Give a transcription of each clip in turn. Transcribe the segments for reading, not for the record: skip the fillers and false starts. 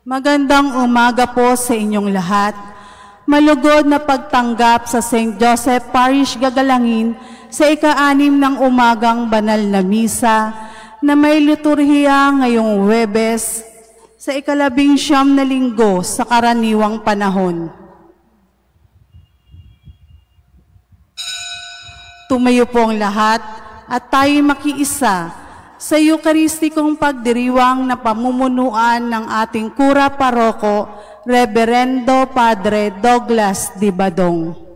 Magandang umaga po sa inyong lahat. Malugod na pagtanggap sa St. Joseph Parish Gagalangin sa ika-6 ng umagang banal na misa na may liturhiya ngayong Huwebes sa ika-19 na linggo sa karaniwang panahon. Tumayo po ang lahat at tayo makiisa sa Eucharistikong pagdiriwang na pamumunuan ng ating Kura Paroko, Reverendo Padre Douglas D. Badong.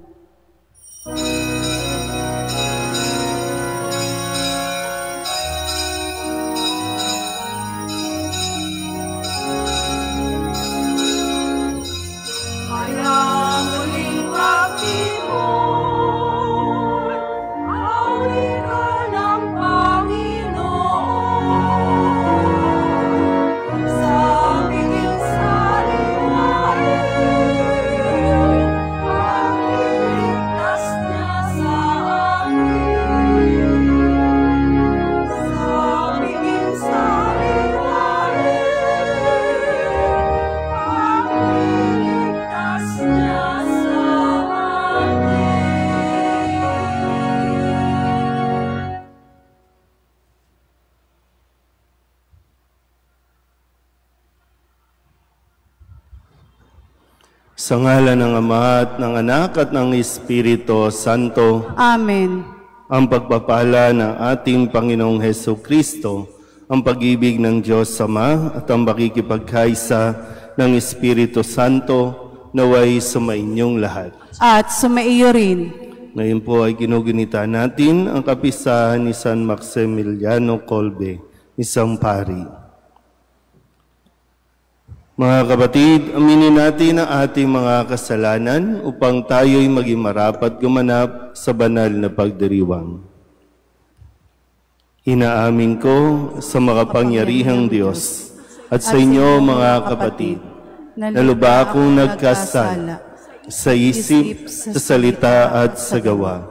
Sa ngalan ng Ama at ng Anak at ng Espiritu Santo. Amen. Ang pagpapala ng ating Panginoong Hesukristo, ang pag-ibig ng Diyos Ama at ang pakikipagkaisa ng Espiritu Santo naway sumainyong lahat. At sumaiyo rin. Ngayon po ay ginugunita natin ang kapistahan ni San Maximiliano Kolbe, isang pari. Mga kapatid, aminin natin ang ating mga kasalanan upang tayo'y maging marapat gumanap sa banal na pagdiriwang. Inaamin ko sa makapangyarihang Diyos at sa inyo mga kapatid, na lubha akong nagkasala sa isip, sa salita at sa gawa,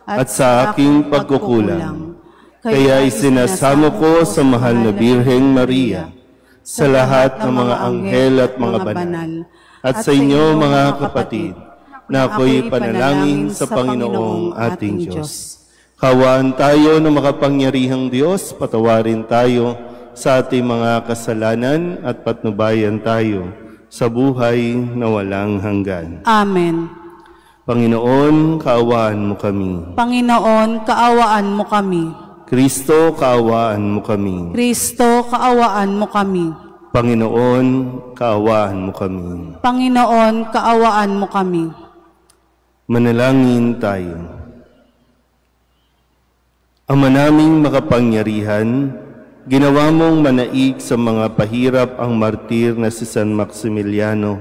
at sa aking pagkukulang. Kaya isinasamo ko sa mahal na Birheng Maria, sa lahat ng mga anghel at mga banal, at sa inyo mga kapatid, na ako'y panalangin sa Panginoong ating Diyos. Kawaan tayo ng makapangyarihang Diyos, patawarin tayo sa ating mga kasalanan at patnubayan tayo sa buhay na walang hanggan. Amen. Panginoon, kaawaan mo kami. Panginoon, kaawaan mo kami. Kristo, kaawaan mo kami. Kristo, kaawaan mo kami. Panginoon, kaawaan mo kami. Panginoon, kaawaan mo kami. Manalangin tayo. Ama naming makapangyarihan, ginawa mong manaig sa mga pahirap ang martir na si San Maximiliano.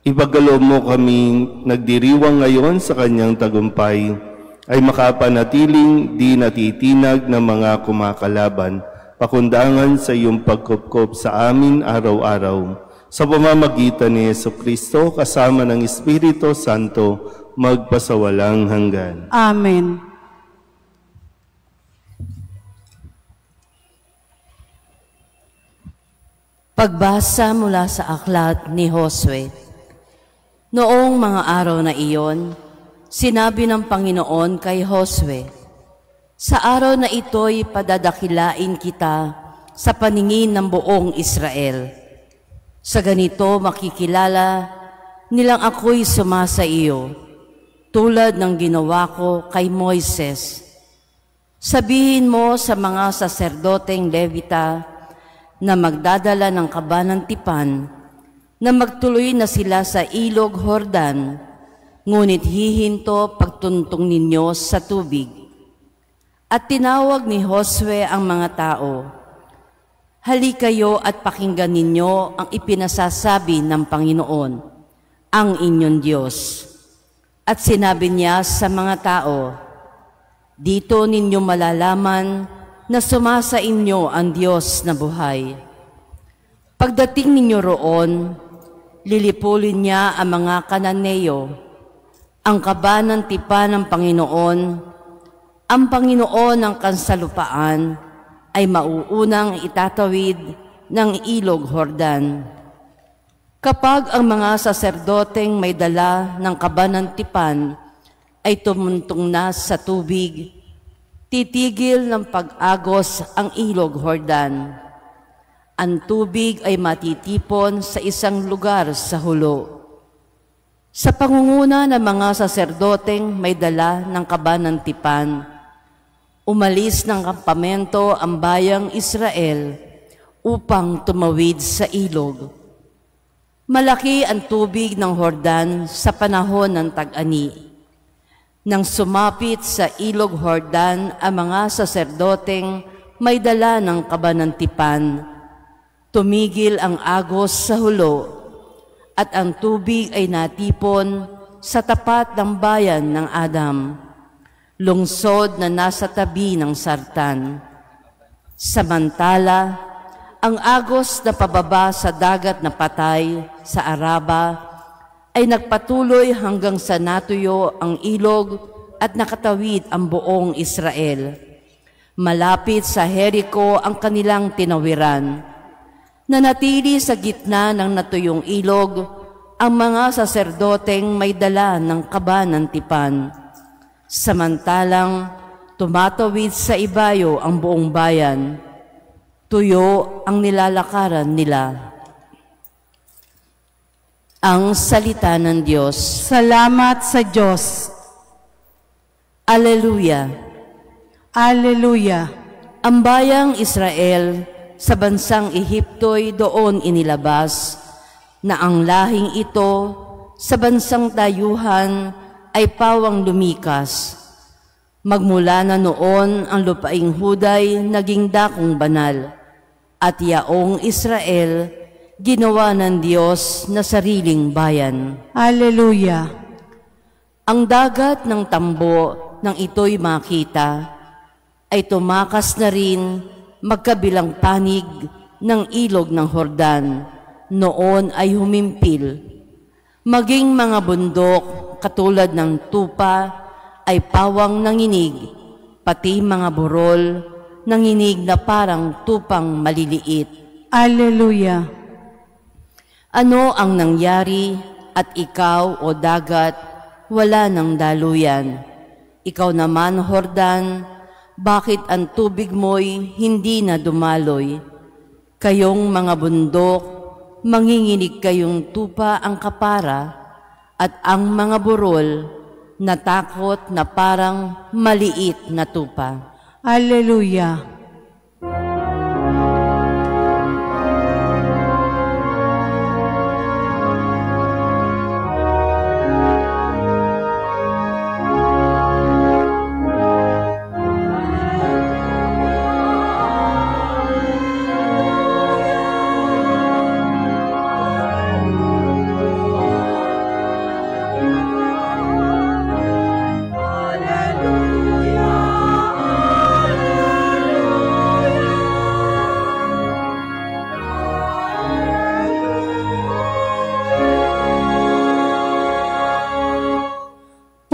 Ipagkaloob mo kaming nagdiriwang ngayon sa kanyang tagumpay, ay makapanatiling di natitinag ng mga kumakalaban, pakundangan sa iyong pagkupkop sa amin araw-araw. Sa pamamagitan ni Jesucristo, kasama ng Espiritu Santo, magpasawalang hanggan. Amen. Pagbasa mula sa aklat ni Josue. Noong mga araw na iyon, sinabi ng Panginoon kay Josue, sa araw na ito'y padadakilain kita sa paningin ng buong Israel. Sa ganito makikilala nilang ako'y sumasa iyo, tulad ng ginawa ko kay Moises. Sabihin mo sa mga saserdoteng Levita na magdadala ng kabanang tipan, na magtuloy na sila sa ilog Jordan, ngunit hihinto pagtuntong ninyo sa tubig. At tinawag ni Josue ang mga tao, halikayo at pakinggan ninyo ang ipinasasabi ng Panginoon, ang inyong Diyos. At sinabi niya sa mga tao, dito ninyo malalaman na sumasa inyo ang Diyos na buhay. Pagdating ninyo roon, lilipulin niya ang mga Kananeo, ang kabanang tipan ng Panginoon, ang Panginoon ng kansalupaan ay mauunang itatawid ng ilog Jordan. Kapag ang mga saserdoteng may dala ng kabanantipan ay tumuntong na sa tubig, titigil ng pag-agos ang ilog Jordan. Ang tubig ay matitipon sa isang lugar sa hulo. Sa pangunguna ng mga saserdoteng may dala ng kabanantipan, umalis ng kampamento ang bayang Israel upang tumawid sa ilog. Malaki ang tubig ng Jordan sa panahon ng tag-ani. Nang sumapit sa ilog Jordan ang mga saserdoteng may dala ng kabanantipan, tumigil ang agos sa hulo at ang tubig ay natipon sa tapat ng bayan ng Adam, lungsod na nasa tabi ng Sartan. Samantala, ang agos na pababa sa dagat na patay sa Araba ay nagpatuloy hanggang sa natuyo ang ilog at nakatawid ang buong Israel. Malapit sa Jericho ang kanilang tinawiran. Nanatili sa gitna ng natuyong ilog ang mga saserdoteng may dala ng kabanantipan. Samantalang tumatawid sa ibayo ang buong bayan. Tuyo ang nilalakaran nila. Ang salita ng Diyos. Salamat sa Diyos. Alleluia. Alleluia. Ang bayang Israel sa bansang Ehipto'y doon inilabas, na ang lahing ito sa bansang dayuhan ay pawang lumikas. Magmula na noon ang lupaing Huday naging dakong banal, at yaong Israel ginawa ng Diyos na sariling bayan. Alleluia. Ang dagat ng tambo nang ito'y makita ay tumakas na rin magkabilang panig ng ilog ng Jordan. Noon ay humimpil. Maging mga bundok katulad ng tupa ay pawang nanginig, pati mga burol nanginig na parang tupang maliliit. Alleluia. Ano ang nangyari at ikaw o dagat wala ng daluyan? Ikaw naman, Jordan, bakit ang tubig mo'y hindi na dumaloy? Kayong mga bundok, manginginig kayong tupa ang kapara, at ang mga burol, natakot na parang maliit na tupa. Alleluia.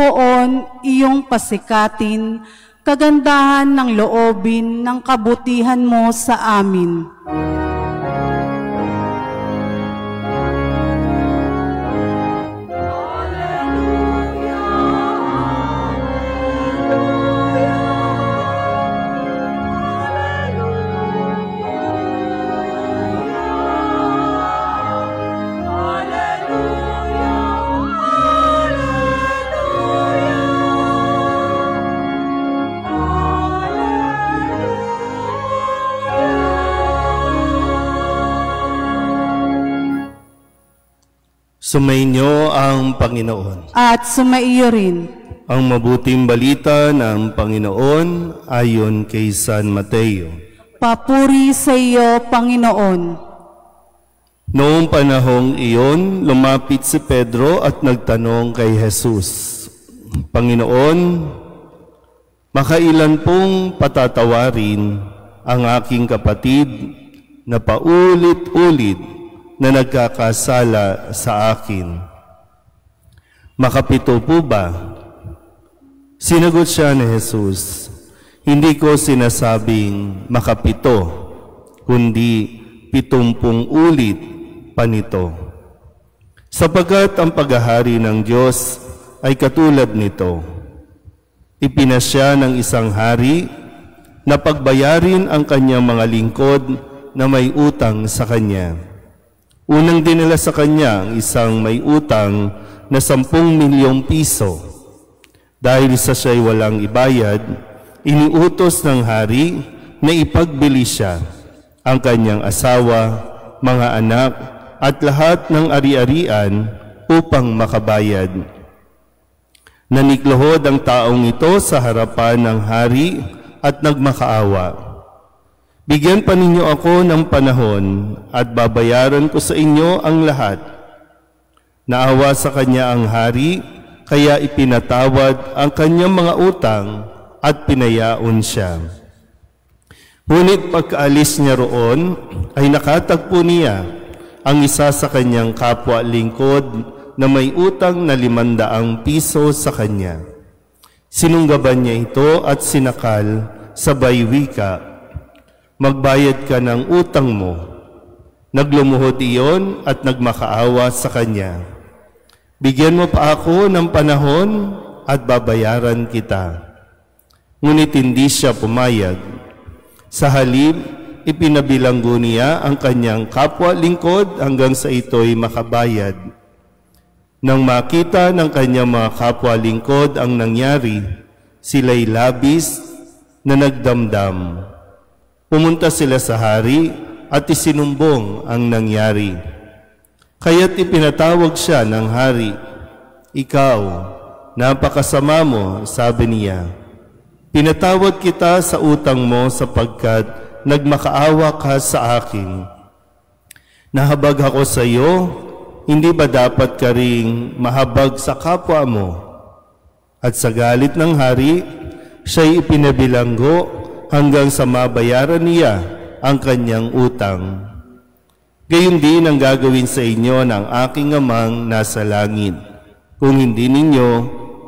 Poon iyong pasikatin, kagandahan ng loobin ng kabutihan mo sa amin. Sumainyo ang Panginoon. At sumaiyo rin. Ang mabuting balita ng Panginoon ayon kay San Mateo. Papuri sa iyo, Panginoon. Noong panahong iyon, lumapit si Pedro at nagtanong kay Jesus, Panginoon, makailan pong patatawarin ang aking kapatid na paulit-ulit na nagkakasala sa akin? Makapito po ba? Sinagot siya ni Jesus, hindi ko sinasabing makapito, kundi 70 ulit pa nito. Sapagkat ang paghahari ng Diyos ay katulad nito. Ipinasya ng isang hari na pagbayarin ang kanyang mga lingkod na may utang sa kanya. Unang dinala sa kanya ang isang may utang na 10 milyong piso. Dahil sa siya'y walang ibayad, iniutos ng hari na ipagbili siya ang kanyang asawa, mga anak, at lahat ng ari-arian upang makabayad. Nanikluhod ang taong ito sa harapan ng hari at nagmakaawa. Bigyan pa ninyo ako ng panahon at babayaran ko sa inyo ang lahat. Naawa sa kanya ang hari, kaya ipinatawad ang kanyang mga utang at pinayaon siya. Ngunit pagkaalis niya roon, ay nakatagpo niya ang isa sa kanyang kapwa lingkod na may utang na 500 piso sa kanya. Sinunggaban niya ito at sinakal, sabay wika, "Magbayad ka ng utang mo." Naglumuhod iyon at nagmakaawa sa kanya. "Bigyan mo pa ako ng panahon at babayaran kita." Ngunit hindi siya pumayag. Sa halip, ipinabilanggo niya ang kanyang kapwa lingkod hanggang sa ito'y makabayad. Nang makita ng kanyang mga kapwa lingkod ang nangyari, sila'y labis na nagdamdam. Pumunta sila sa hari at isinumbong ang nangyari. Kaya't ipinatawag siya ng hari. "Ikaw, napakasama mo," sabi niya. "Pinatawag kita sa utang mo sapagkat nagmakaawa ka sa akin. Nahabag ako sa iyo, hindi ba dapat ka ring mahabag sa kapwa mo?" At sa galit ng hari, siya'y ipinabilanggo hanggang sa mabayaran niya ang kanyang utang. Gayon din ang gagawin sa inyo ng aking Amang nasa langit, kung hindi ninyo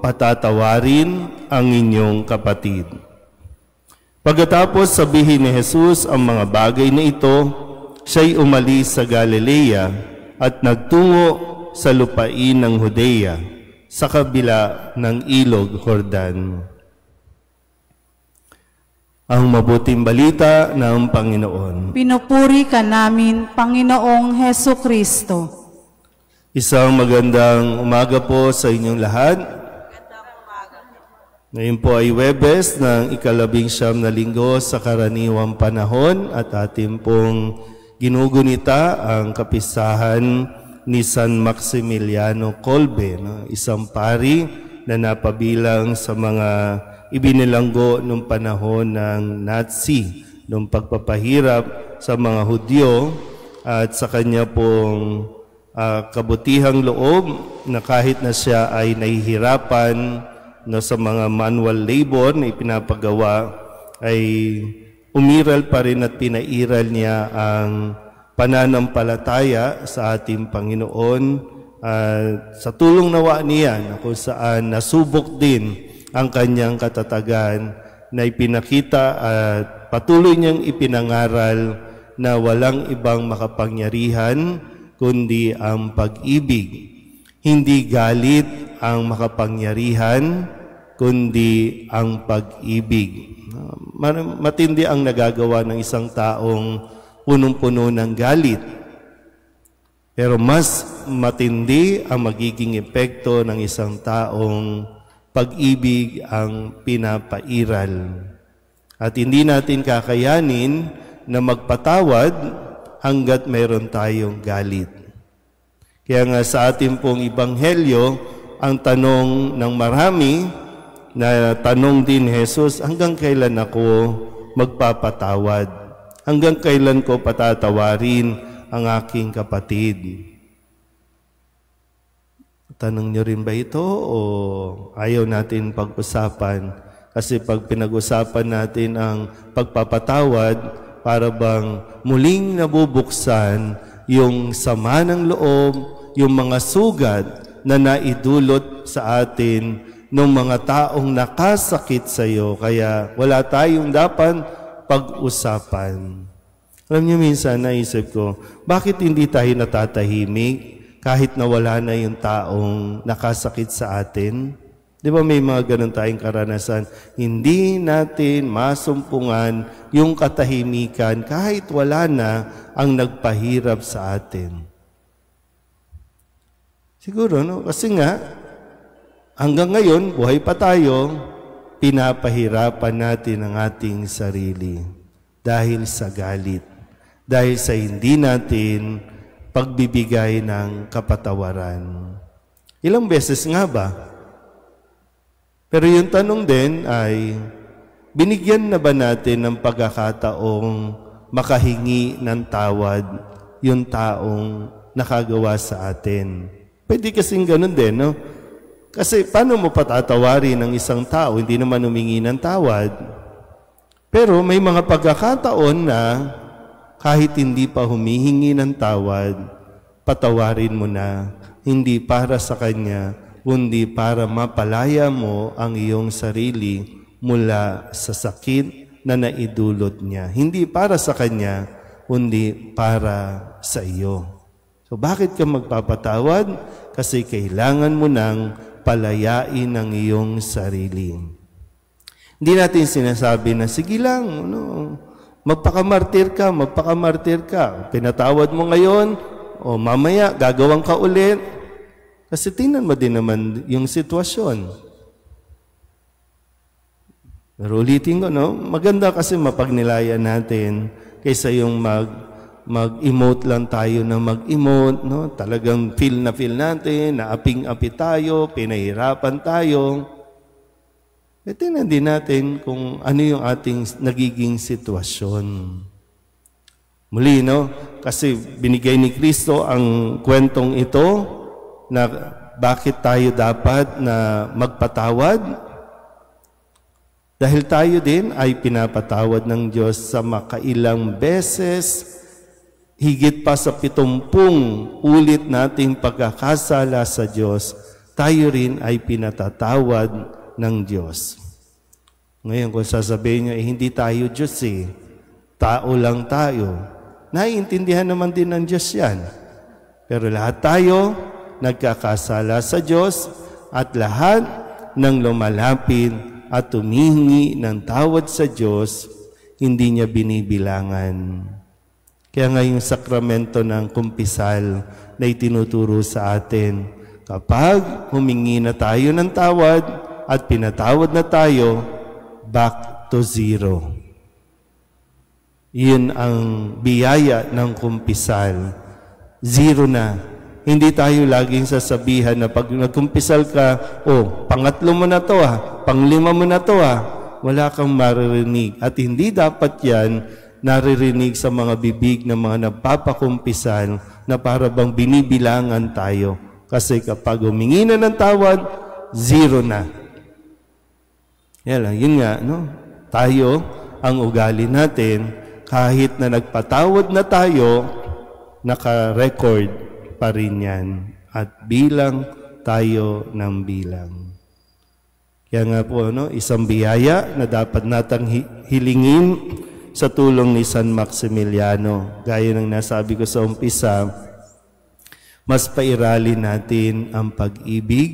patatawarin ang inyong kapatid. Pagkatapos sabihin ni Jesus ang mga bagay na ito, siya'y umalis sa Galilea at nagtungo sa lupain ng Judea, sa kabila ng ilog Jordan. Ang mabuting balita ng Panginoon. Pinupuri ka namin, Panginoong Hesukristo. Isang magandang umaga po sa inyong lahat. Ngayon po ay Huwebes ng 19 na linggo sa karaniwang panahon at ating pong ginugunita ang kapistahan ni San Maximiliano Kolbe, isang pari na napabilang sa mga ibinilanggo noong panahon ng Nazi, noong pagpapahirap sa mga Hudyo, at sa kanya pong kabutihang loob na kahit na siya ay nahihirapan sa mga manual labor na ipinapagawa, ay umiral pa rin at pinairal niya ang pananampalataya sa ating Panginoon sa tulong nawa niya na kung saan nasubok din ang kanyang katatagan na ipinakita at patuloy niyang ipinangaral na walang ibang makapangyarihan kundi ang pag-ibig. Hindi galit ang makapangyarihan kundi ang pag-ibig. Matindi ang nagagawa ng isang taong punong-puno ng galit. Pero mas matindi ang magiging epekto ng isang taong pag-ibig ang pinapairal. At hindi natin kakayanin na magpatawad hanggat mayroon tayong galit. Kaya nga sa ating pong Ebanghelyo, ang tanong ng marami, na tanong din Jesus, hanggang kailan ako magpapatawad? Hanggang kailan ko patatawarin ang aking kapatid? Tanong nyo rin ba ito o ayaw natin pag-usapan? Kasi pag pinag-usapan natin ang pagpapatawad, para bang muling nabubuksan yung sama ng loob, yung mga sugat na naidulot sa atin ng mga taong nakasakit sa iyo. Kaya wala tayong dapat pag-usapan. Alam niyo, minsan naisip ko, bakit hindi tayo natatahimik kahit na wala na yung taong nakasakit sa atin. Di ba may mga ganun tayong karanasan? Hindi natin masumpungan yung katahimikan kahit wala na ang nagpahirap sa atin. Siguro, no? Kasi nga, hanggang ngayon, buhay pa tayo, pinapahirapan natin ang ating sarili dahil sa galit, dahil sa hindi natin pagbibigay ng kapatawaran. Ilang beses nga ba? Pero yung tanong din ay, binigyan na ba natin ng pagkakataong makahingi ng tawad yung taong nakagawa sa atin? Pwede kasing ganun din, no? Kasi paano mo patatawarin ng isang tao, hindi naman humingi ng tawad? Pero may mga pagkakataon na kahit hindi pa humihingi ng tawad, patawarin mo na, hindi para sa kanya, kundi para mapalaya mo ang iyong sarili mula sa sakit na naidulot niya. Hindi para sa kanya, kundi para sa iyo. So bakit ka magpapatawad? Kasi kailangan mo nang palayain ang iyong sarili. Hindi natin sinasabi na, sige lang, magpakamartir ka. Pinatawad mo ngayon, o mamaya gagawin ka ulit. Kasi tingnan mo din naman yung sitwasyon. Pero ulitin ko, maganda kasi mapagnilayan natin kaysa yung mag-emote lang tayo na mag-emote. Talagang feel natin, naaping-api tayo, pinahirapan tayo. Tingnan din natin kung ano yung ating nagiging sitwasyon. Muli, kasi binigay ni Kristo ang kwentong ito, na bakit tayo dapat na magpatawad? Dahil tayo din ay pinapatawad ng Diyos sa makailang beses, higit pa sa 70 ulit nating pagkakasala sa Diyos, tayo rin ay pinatatawad ng Diyos. Ngayon kung sasabihin niyo, hindi tayo Diyos tao lang tayo. Naiintindihan naman din ng Diyos yan. Pero lahat tayo nagkakasala sa Diyos at lahat ng lumalapit at tumihingi ng tawad sa Diyos, hindi niya binibilangan. Kaya nga yung sakramento ng kumpisal na itinuturo sa atin, kapag humingi na tayo ng tawad at pinatawad na tayo, back to zero. Yun ang biyaya ng kumpisal. Zero na. Hindi tayo laging sasabihan na pag nagkumpisal ka, pangatlo mo na to panglima mo na to wala kang maririnig. At hindi dapat yan naririnig sa mga bibig ng mga nagpapakumpisal na para bang binibilangan tayo. Kasi kapag humingi na ng tawad, zero na. Yun nga, tayo, ang ugali natin, kahit na nagpatawad na tayo, naka-record pa rin yan. At bilang tayo ng bilang. Kaya nga po, isang biyaya na dapat natang hilingin sa tulong ni San Maximiliano. Gaya ng nasabi ko sa umpisa, mas pairali natin ang pag-ibig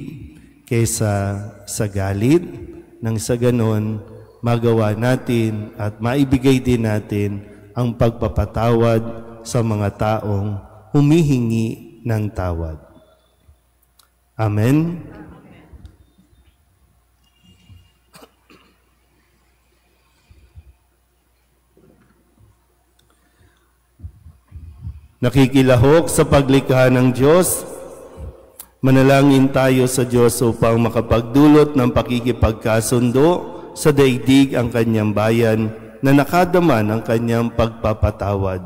kaysa sa galit. Nang sa ganon, magawa natin at maibigay din natin ang pagpapatawad sa mga taong humihingi ng tawad. Amen? Nakikilahok sa paglikha ng Diyos, manalangin tayo sa Diyos upang makapagdulot ng pakikipagkasundo sa daigdig ang kanyang bayan na nakadama ng kanyang pagpapatawad.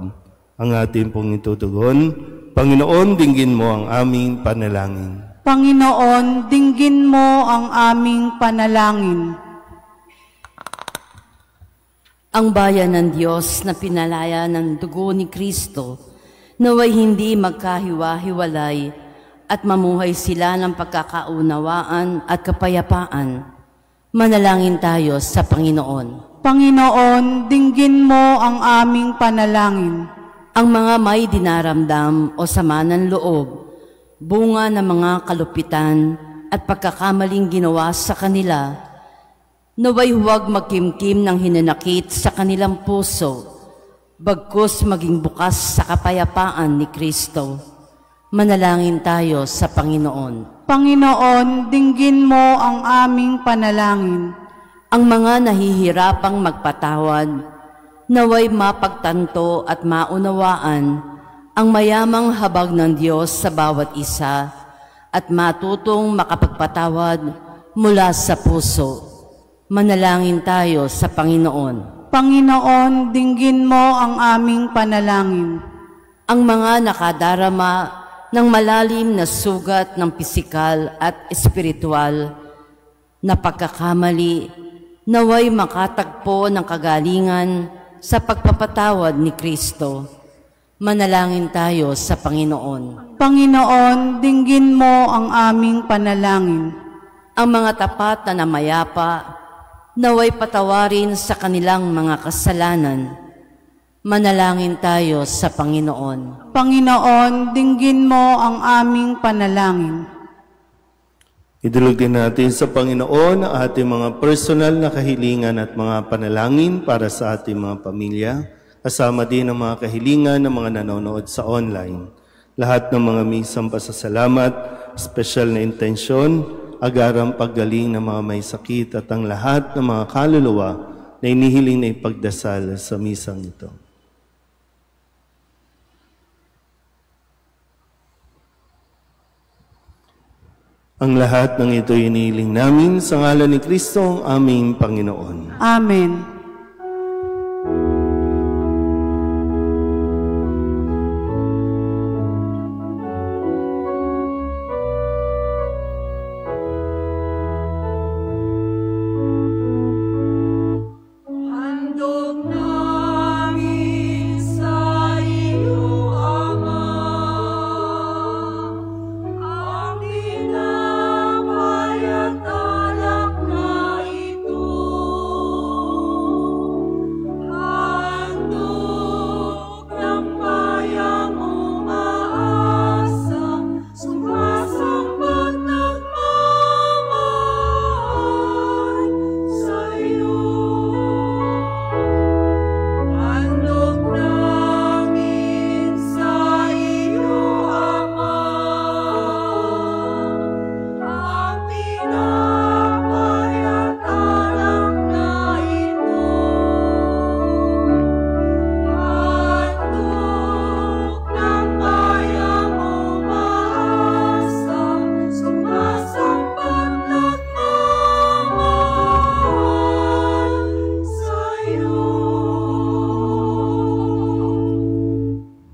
Ang ating pong itutugon, Panginoon, dinggin mo ang aming panalangin. Panginoon, dinggin mo ang aming panalangin. Ang bayan ng Diyos na pinalaya ng dugo ni Kristo, naway hindi magkahiwa-hiwalay at mamuhay sila ng pagkakaunawaan at kapayapaan. Manalangin tayo sa Panginoon. Panginoon, dinggin mo ang aming panalangin. Ang mga may dinaramdam o sama ng loob, bunga ng mga kalupitan at pagkakamaling ginawa sa kanila, naway huwag magkimkim ng hinanakit sa kanilang puso, bagkus maging bukas sa kapayapaan ni Kristo. Manalangin tayo sa Panginoon. Panginoon, dinggin mo ang aming panalangin. Ang mga nahihirapang magpatawad, naway mapagtanto at maunawaan ang mayamang habag ng Diyos sa bawat isa at matutong makapagpatawad mula sa puso. Manalangin tayo sa Panginoon. Panginoon, dinggin mo ang aming panalangin. Ang mga nakadarama ng malalim na sugat ng pisikal at espiritual na pagkakamali, naway makatagpo ng kagalingan sa pagpapatawad ni Kristo. Manalangin tayo sa Panginoon. Panginoon, dinggin mo ang aming panalangin. Ang mga tapat na namayapa, naway patawarin sa kanilang mga kasalanan. Manalangin tayo sa Panginoon. Panginoon, dinggin mo ang aming panalangin. Idulog din natin sa Panginoon ang ating mga personal na kahilingan at mga panalangin para sa ating mga pamilya, kasama din ang mga kahilingan ng mga nanonood sa online. Lahat ng mga misang pasasalamat, special na intensyon, agarang paggaling ng mga may sakit at ang lahat ng mga kaluluwa na inihiling na ipagdasal sa misang ito. Ang lahat ng ito inihiling namin sa ngalan ni Kristo, ang aming Panginoon. Amen.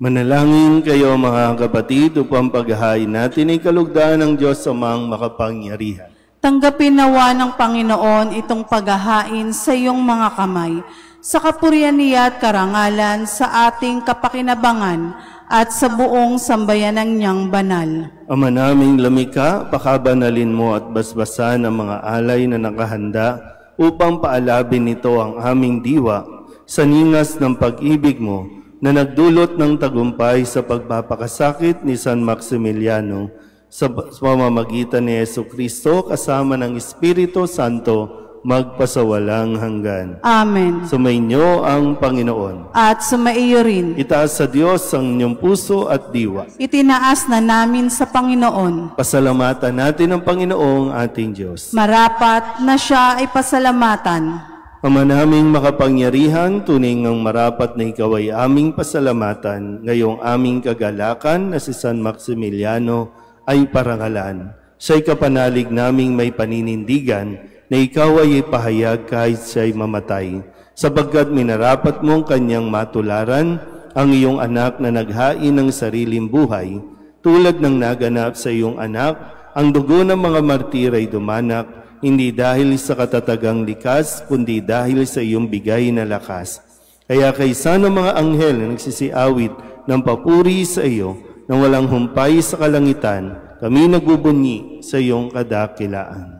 Manalangin kayo mga kapatid upang paghahain natin ay kalugdan ng Diyos Amang makapangyarihan. Tanggapin nawa ng Panginoon itong paghahain sa iyong mga kamay, sa kapurihan niya at karangalan sa ating kapakinabangan at sa buong sambayanan niyang banal. Ama naming lamika, pakabanalin mo at basbasan ang mga alay na nakahanda upang paalabin nito ang aming diwa sa ningas ng pag-ibig mo na nagdulot ng tagumpay sa pagpapakasakit ni San Maximiliano sa pamamagitan ni Jesucristo kasama ng Espiritu Santo magpasawalang hanggan. Amen. Sumainyo ang Panginoon. At sumaiyo rin. Itaas sa Diyos ang inyong puso at diwa. Itinaas na namin sa Panginoon. Pasalamatan natin ang Panginoong ating Diyos. Marapat na siya ay pasalamatan. Ama naming makapangyarihan, tunay ngang marapat na ikaw ay aming pasalamatan, ngayong aming kagalakan na si San Maximiliano ay parangalan. Siya'y kapanalig naming may paninindigan na ikaw ay ipahayag kahit siya'y mamatay, sapagkat minarapat mong kanyang matularan ang iyong anak na naghain ng sariling buhay, tulad ng naganap sa iyong anak, ang dugo ng mga martir ay dumanak, hindi dahil sa katatagang likas, kundi dahil sa iyong bigay na lakas. Kaya kaysa ng mga anghel na nagsisiawit ng papuri sa iyo, na walang humpay sa kalangitan, kami nagbubunyi sa iyong kadakilaan.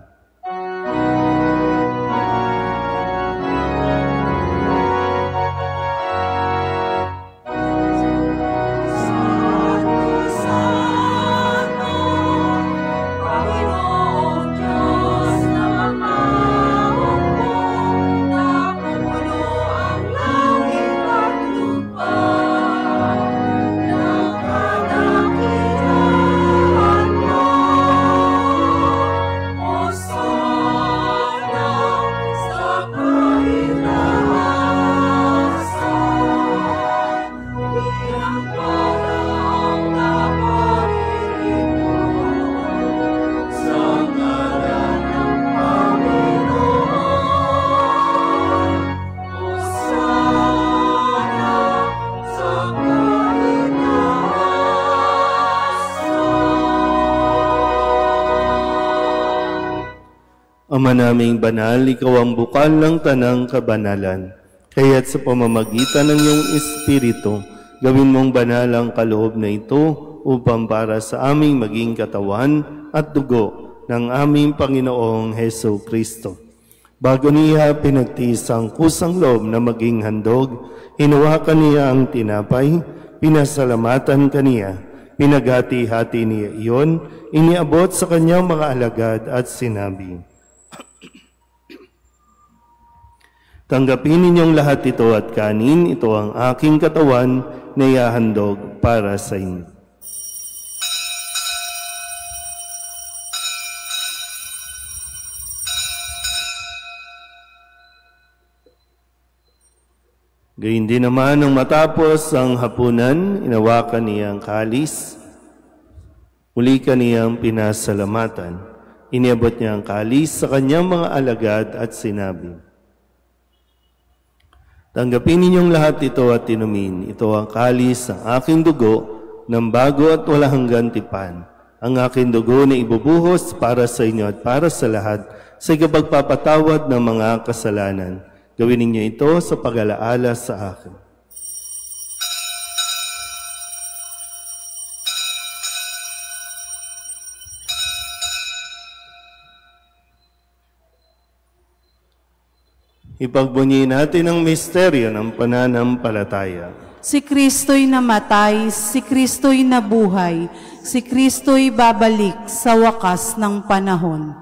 Ama naming banal, ikaw ang bukal ng tanang kabanalan. Kaya't sa pamamagitan ng iyong Espiritu, gawin mong banal ang kaloob na ito upang para sa aming maging katawan at dugo ng aming Panginoong Heso Kristo. Bago niya pinagtiis ang kusang loob na maging handog, hinawakan niya ang tinapay, pinasalamatan kaniya, pinaghati-hati niya iyon, iniabot sa kanyang mga alagad at sinabi, "Tanggapin ninyong lahat ito at kanin, ito ang aking katawan na ihahandog para sa inyo." Gayun din naman nang matapos ang hapunan, inawakan niya ang kalis, muli kaniyang pinasalamatan. Iniabot niya ang kalis sa kanyang mga alagad at sinabi, "Tanggapin ninyong lahat ito at inumin. Ito ang kalis ng aking dugo ng bago at walang hanggang tipan. Ang aking dugo na ibubuhos para sa inyo at para sa lahat sa ikapagpapatawad ng mga kasalanan. Gawin ninyo ito sa pag-alaala sa akin." Ipagbunyi natin ang misteryo ng pananampalataya. Si Kristo'y namatay, si Kristo'y nabuhay, si Kristo'y babalik sa wakas ng panahon.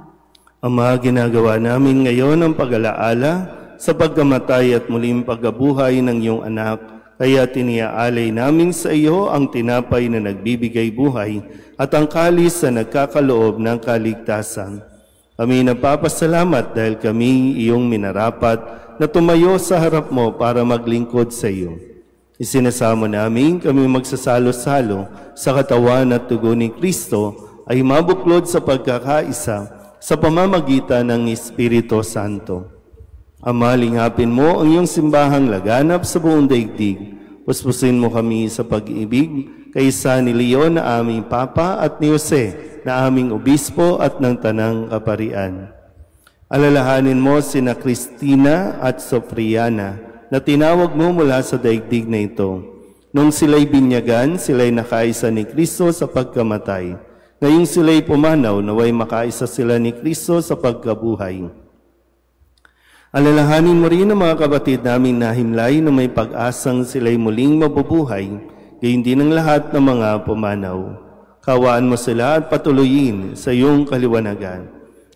Ama, ginagawa namin ngayon ang pag-alaala sa pagkamatay at muling pagkabuhay ng iyong anak, kaya tiniaalay namin sa iyo ang tinapay na nagbibigay buhay at ang kalis na nagkakaloob ng kaligtasan. Kami nagpapasalamat dahil kami iyong minarapat na tumayo sa harap mo para maglingkod sa iyo. Isinasamo namin kami magsasalo-salo sa katawan at dugo ni Kristo ay mabuklod sa pagkakaisa sa pamamagitan ng Espiritu Santo. Ama, lingapin mo ang iyong simbahang laganap sa buong daigdig. Puspusin mo kami sa pag-ibig kaysa ni Leon na aming Papa at ni Jose na aming Obispo at ng Tanang Kaparian. Alalahanin mo sina Cristina at Sofriana na tinawag mo mula sa daigdig na ito. Nung sila'y binyagan, sila'y nakaisa ni Kristo sa pagkamatay. Ngayong sila'y pumanaw, naway makaisa sila ni Kristo sa pagkabuhay. Alalahanin mo rin ang mga kapatid naming nahimlay na may pag-asang sila'y muling mabubuhay, gayon din ang lahat ng mga pumanaw. Kawaan mo sila at patuloyin sa iyong kaliwanagan.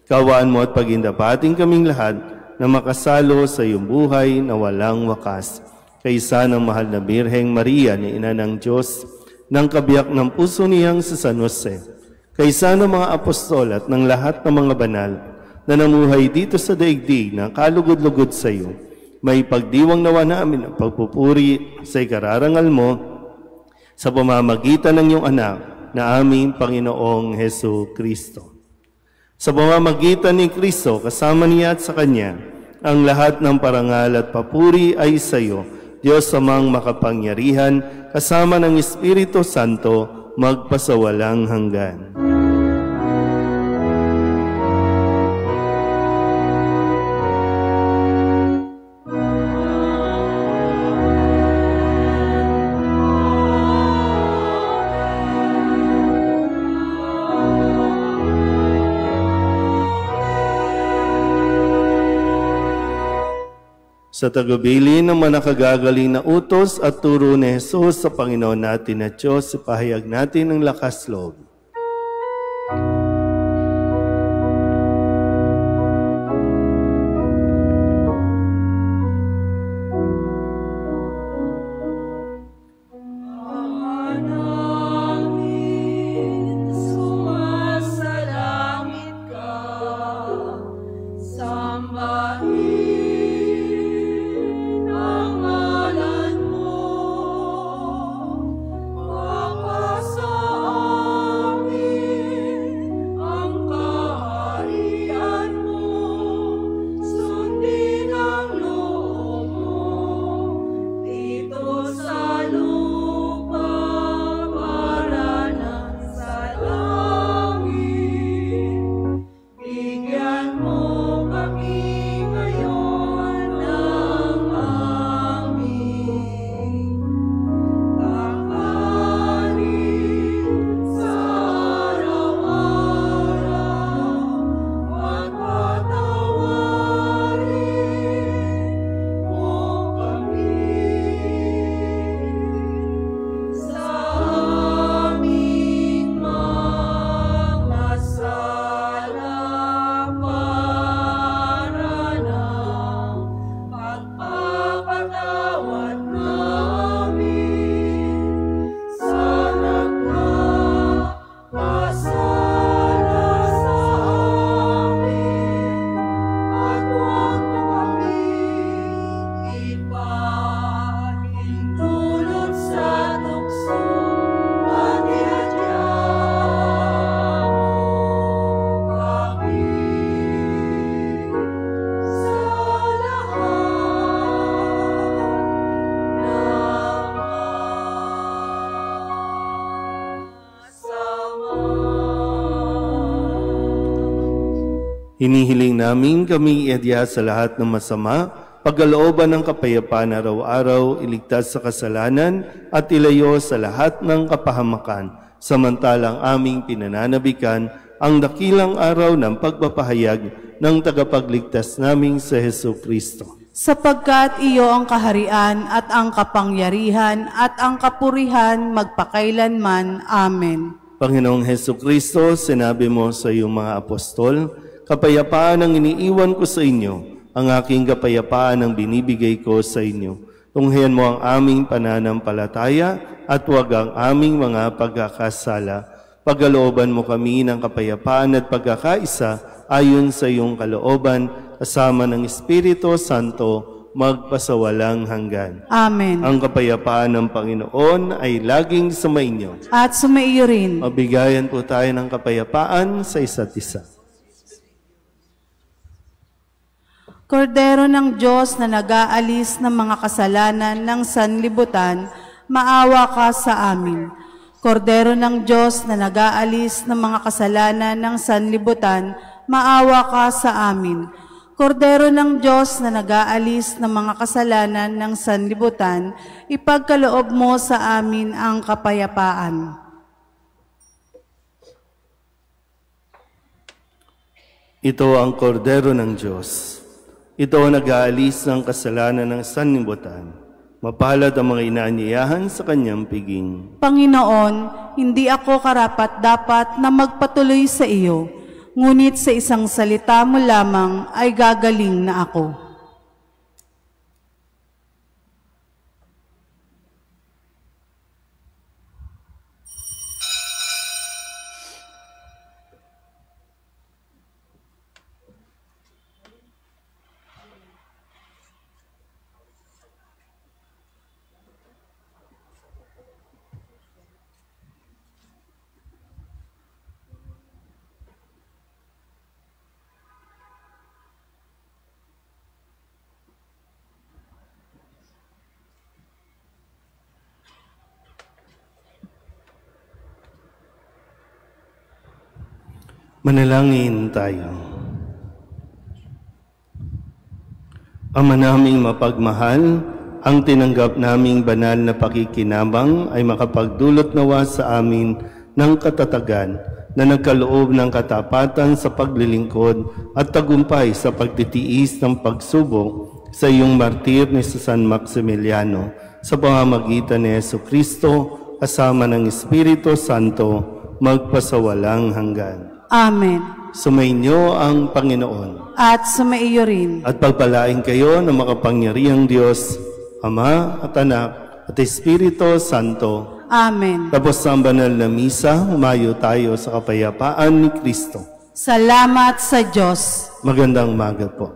Kawaan mo at pagindapating kaming lahat na makasalo sa iyong buhay na walang wakas. Kaysa ng mahal na Birheng Maria na Ina ng Diyos, ng kabiyak ng puso niyang sa San Jose, kaysa ng mga apostol at ng lahat ng mga banal na namuhay dito sa daigdig na kalugod-lugod sa iyo, may pagdiwang nawa namin ang pagpupuri sa ikararangal mo sa pamamagitan ng iyong anak na aming Panginoong Heso Kristo. Sa pamamagitan ni Kristo, kasama niya at sa Kanya, ang lahat ng parangal at papuri ay sa iyo, Diyos amang makapangyarihan, kasama ng Espiritu Santo, magpasawalang hanggan. Sa tagubilin ng manakagagaling na utos at turo ni Jesus sa Panginoon natin na Diyos, ipahayag natin ang lakas loob. Papa sa Hinihiling namin kami iadya sa lahat ng masama, pagkalooban ng kapayapaan araw-araw, iligtas sa kasalanan at ilayo sa lahat ng kapahamakan, samantalang aming pinananabikan ang dakilang araw ng pagpapahayag ng tagapagligtas naming sa Jesucristo. Sapagkat iyo ang kaharian at ang kapangyarihan at ang kapurihan magpakailanman. Amen. Panginoong Jesucristo, sinabi mo sa iyong mga apostol, kapayapaan ang iniiwan ko sa inyo, ang aking kapayapaan ang binibigay ko sa inyo. Tunghayan mo ang aming pananampalataya at huwag ang aming mga pagkakasala. Pagkalooban mo kami ng kapayapaan at pagkakaisa ayon sa iyong kalooban, kasama ng Espiritu Santo, magpasawalang hanggan. Amen. Ang kapayapaan ng Panginoon ay laging sumainyo. At sumaiyo rin. Mabigayan po tayo ng kapayapaan sa isa't isa. Kordero ng Diyos na nag-aalis ng mga kasalanan ng sanlibutan, maawa ka sa amin. Kordero ng Diyos na nag-aalis ng mga kasalanan ng sanlibutan, maawa ka sa amin. Kordero ng Diyos na nag-aalis ng mga kasalanan ng sanlibutan, ipagkaloob mo sa amin ang kapayapaan. Ito ang kordero ng Diyos. Ito ang nag-aalis ng kasalanan ng sanlibutan. Mapalad ang mga inaanyayahan sa kanyang piging. Panginoon, hindi ako karapat-dapat na magpatuloy sa iyo, ngunit sa isang salita mo lamang ay gagaling na ako. Manalangin tayo. Ama naming mapagmahal, ang tinanggap naming banal na pakikinabang ay makapagdulot nawa sa amin ng katatagan na nagkaloob ng katapatan sa paglilingkod at tagumpay sa pagtitiis ng pagsubok sa iyong martir ni San Maximiliano sa pamamagitan ni Jesucristo kasama ng Espiritu Santo magpasawalang hanggan. Amen. Sumainyo ang Panginoon. At sumaiyo rin. At pagpalain kayo ng makapangyarihang Diyos, Ama at Anak at Espiritu Santo. Amen. Tapos ang banal na misa, humayo tayo sa kapayapaan ni Kristo. Salamat sa Diyos. Magandang umaga po.